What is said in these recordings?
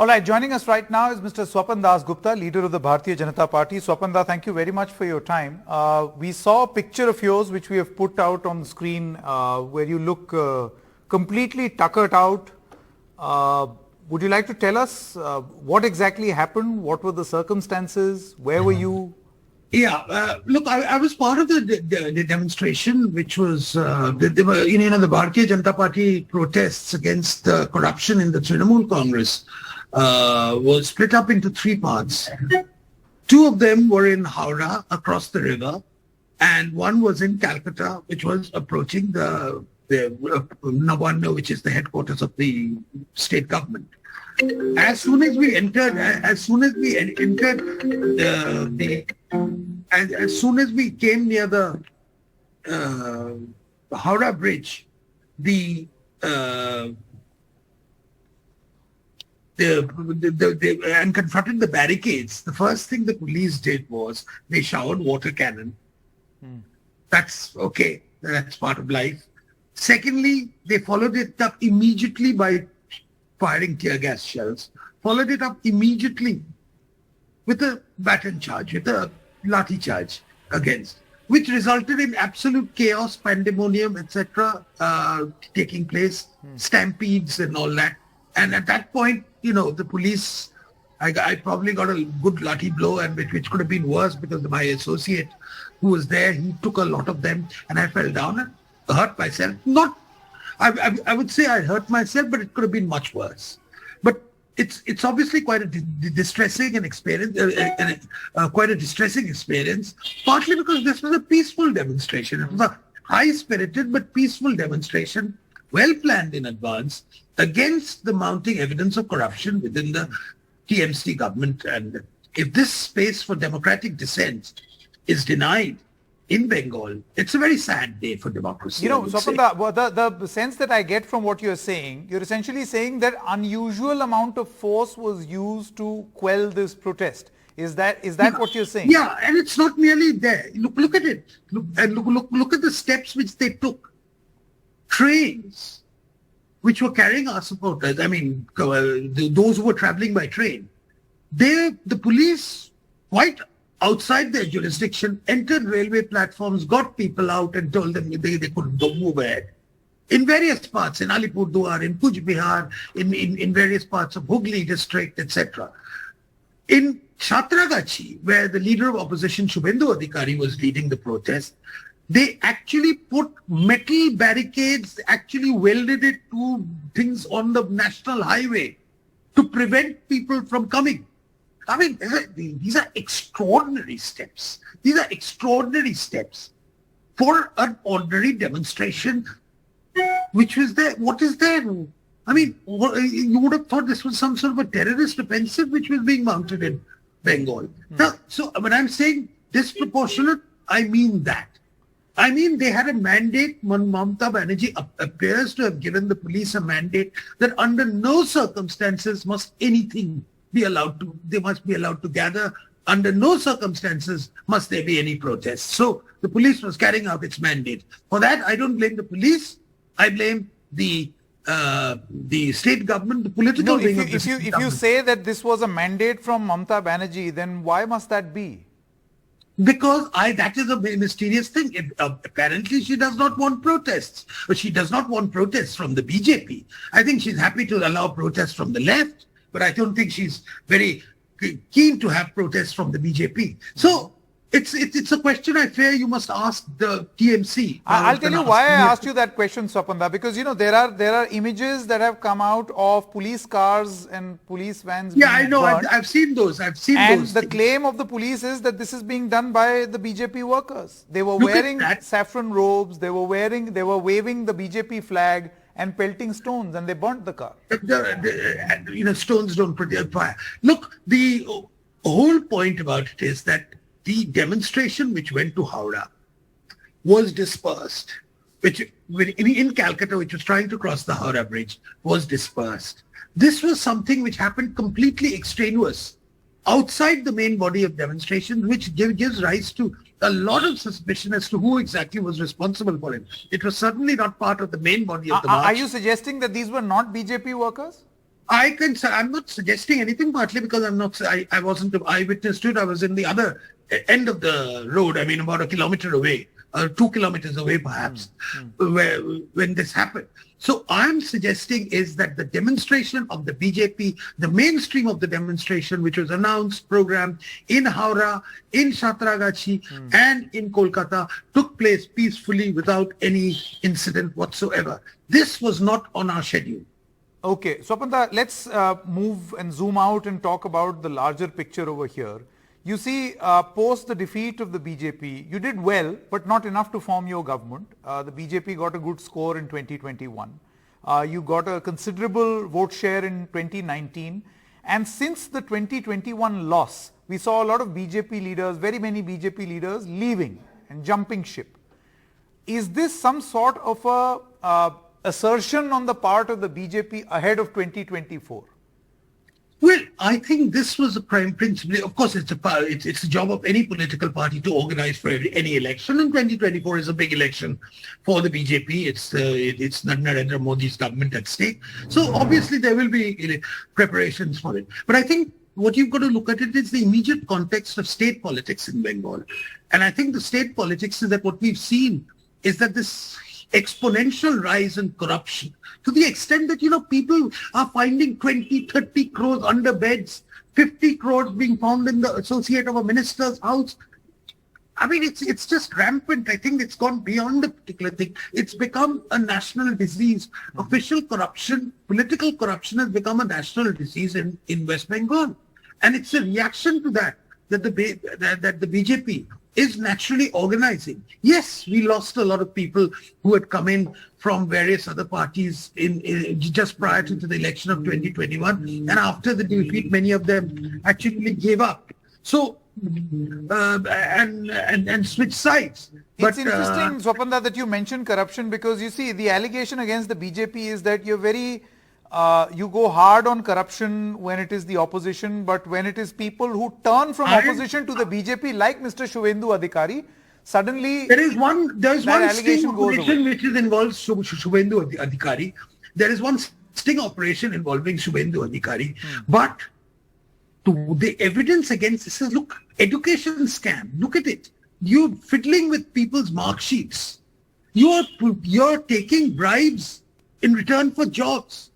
All right, joining us right now is Mr. Swapan Dasgupta, leader of the Bharatiya Janata Party. Swapan Da, thank you very much for your time. We saw a picture of yours which we have put out on the screen where you look completely tuckered out. Would you like to tell us what exactly happened? What were the circumstances? Where were you? Yeah, look, I was part of the demonstration, which was the Bharatiya Janata Party protests against the corruption in the Trinamool Congress was split up into three parts. Two of them were in Howrah, across the river, and one was in Calcutta, which was approaching the Navanna, which is the headquarters of the state government. As soon as we entered as soon as we came near the Howrah Bridge, and confronted the barricades, the first thing the police did was they showered water cannon. That's okay. That's part of life. Secondly, they followed it up immediately by firing tear gas shells, followed it up immediately with a baton charge, with a lathi charge against, which resulted in absolute chaos, pandemonium, etc. Taking place, stampedes and all that. And at that point, the police, I probably got a good lathi blow, and which could have been worse because my associate who was there, he took a lot of them, and I fell down and hurt myself. I would say I hurt myself, but it could have been much worse. But it's obviously quite a distressing experience, quite a distressing experience, partly because this was a peaceful demonstration. It was a high-spirited but peaceful demonstration, well planned in advance, against the mounting evidence of corruption within the TMC government. And if this space for democratic dissent is denied in Bengal, it's a very sad day for democracy. Swapan, the sense that I get from what you're saying, you're essentially saying that unusual amount of force was used to quell this protest. Is that what you're saying? Yeah, and it's not merely there. Look at it. Look at the steps which they took. Trains which were carrying our supporters, those who were traveling by train, the police, quite outside their jurisdiction, entered railway platforms, got people out and told them they couldn't move ahead. In various parts, in Alipurduar, in Kuch Bihar, in various parts of Hooghly district, etc. In Chhatragachi, where the leader of opposition, Shubhendu Adhikari, was leading the protest, they actually put metal barricades, actually welded it to things on the national highway to prevent people from coming. These are extraordinary steps. These are extraordinary steps for an ordinary demonstration which was there. What is there? You would have thought this was some sort of a terrorist offensive which was being mounted in Bengal. So when I'm saying disproportionate, I mean that. They had a mandate. Mamata Banerjee appears to have given the police a mandate that under no circumstances must anything be allowed to, they must be allowed to gather. Under no circumstances must there be any protest. So the police was carrying out its mandate. For that, I don't blame the police. I blame the state government, the political wing of the state government. If you say that this was a mandate from Mamata Banerjee, then why must that be? Because that is a mysterious thing. Apparently, she does not want protests. But she does not want protests from the BJP. I think she's happy to allow protests from the left, but I don't think she's very keen to have protests from the BJP. So it's a question I fear you must ask the TMC. I'll tell you why I asked you that question, Swapan, because there are images that have come out of police cars and police vans. Yeah, I know. I've seen those. And the claim of the police is that this is being done by the BJP workers. They were wearing saffron robes. They were waving the BJP flag and pelting stones, and they burnt the car. Stones don't produce fire. Look, the whole point about it is that the demonstration which went to Howrah was dispersed, which in Calcutta, which was trying to cross the Howrah Bridge, was dispersed. This was something which happened completely extraneous, outside the main body of demonstrations, which gives rise to a lot of suspicion as to who exactly was responsible for it. It was certainly not part of the main body of the march. Are you suggesting that these were not BJP workers? I'm not suggesting anything, partly because I wasn't an eyewitness to it. I was in the other end of the road. I mean, about a kilometer away, 2 kilometers away, perhaps, when this happened. So I'm suggesting is that the demonstration of the BJP, the mainstream of the demonstration, which was announced, programmed in Howrah, in Satragachi, and in Kolkata, took place peacefully without any incident whatsoever. This was not on our schedule. Okay, Swapanda, let's move and zoom out and talk about the larger picture over here. You see, post the defeat of the BJP, you did well, but not enough to form your government. The BJP got a good score in 2021. You got a considerable vote share in 2019. And since the 2021 loss, we saw a lot of BJP leaders, very many BJP leaders leaving and jumping ship. Is this some sort of a assertion on the part of the BJP ahead of 2024? Well, I think this was a prime principle. Of course, it's a job of any political party to organize for any election, and 2024 is a big election for the BJP. It's Narendra Modi's government at stake. So obviously there will be preparations for it. But I think what you've got to look at it is the immediate context of state politics in Bengal. And I think the state politics is that what we've seen is that this exponential rise in corruption, to the extent that, people are finding 20, 30 crores under beds, 50 crores being found in the associate of a minister's house. I mean, it's just rampant. I think it's gone beyond a particular thing. It's become a national disease. Official corruption, political corruption has become a national disease in West Bengal. And it's a reaction to that the BJP is naturally organizing. Yes, we lost a lot of people who had come in from various other parties in just prior to the election of 2021, and after the defeat, many of them actually gave up. So and switch sides. It's interesting, Swapanda, that you mentioned corruption, because you see the allegation against the BJP is that you're very you go hard on corruption when it is the opposition, but when it is people who turn from opposition to the BJP, like Mr. Shubhendu Adhikari, suddenly there is one sting operation which involves Shubhendu Adhikari. There is one sting operation involving Shubhendu Adhikari, but the evidence against this is, look, education scam. Look at it. You're fiddling with people's mark sheets. You're taking bribes in return for jobs.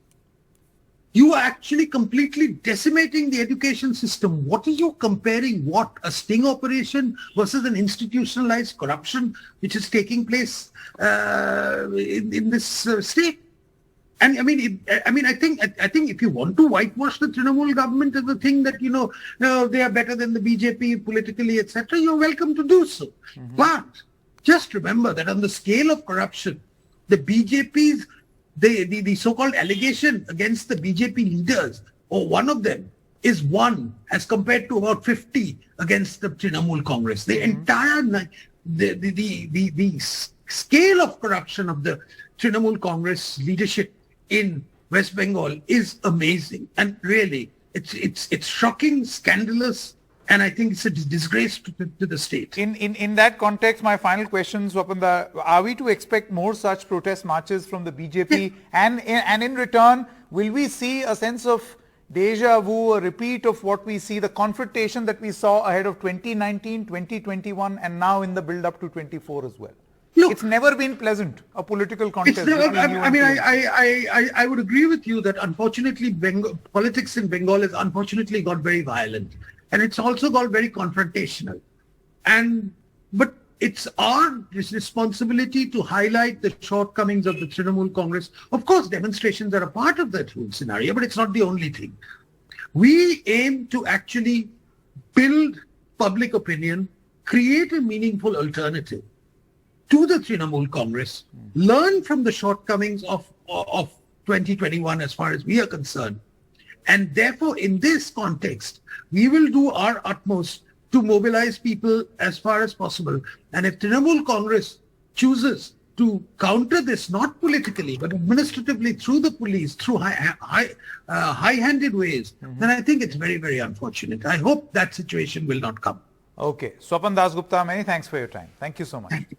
You are actually completely decimating the education system. What are you comparing? What? A sting operation versus an institutionalized corruption which is taking place in this state? And I think if you want to whitewash the Trinamool government as a thing that they are better than the BJP politically, etc., you're welcome to do so. But just remember that on the scale of corruption, the BJP's the so-called allegation against the BJP leaders, or one of them, is 1 as compared to about 50 against the Trinamool Congress. The entire the scale of corruption of the Trinamool Congress leadership in West Bengal is amazing, and really it's shocking, scandalous, and I think it's a disgrace to the state. In that context, my final question, Swapanda, are we to expect more such protest marches from the BJP? And in return, will we see a sense of deja vu, a repeat of what we see, the confrontation that we saw ahead of 2019, 2021, and now in the build-up to 24 as well? Look, it's never been pleasant, a political contest. I would agree with you that unfortunately politics in Bengal has unfortunately got very violent. And it's also got very confrontational. But it's our responsibility to highlight the shortcomings of the Trinamool Congress. Of course, demonstrations are a part of that whole scenario, but it's not the only thing. We aim to actually build public opinion, create a meaningful alternative to the Trinamool Congress, learn from the shortcomings of 2021 as far as we are concerned. And therefore, in this context, we will do our utmost to mobilize people as far as possible. And if Trinamool Congress chooses to counter this, not politically, but administratively through the police, through high-handed ways, then I think it's very, very unfortunate. I hope that situation will not come. Okay. Swapan Dasgupta, many thanks for your time. Thank you so much. Thank you.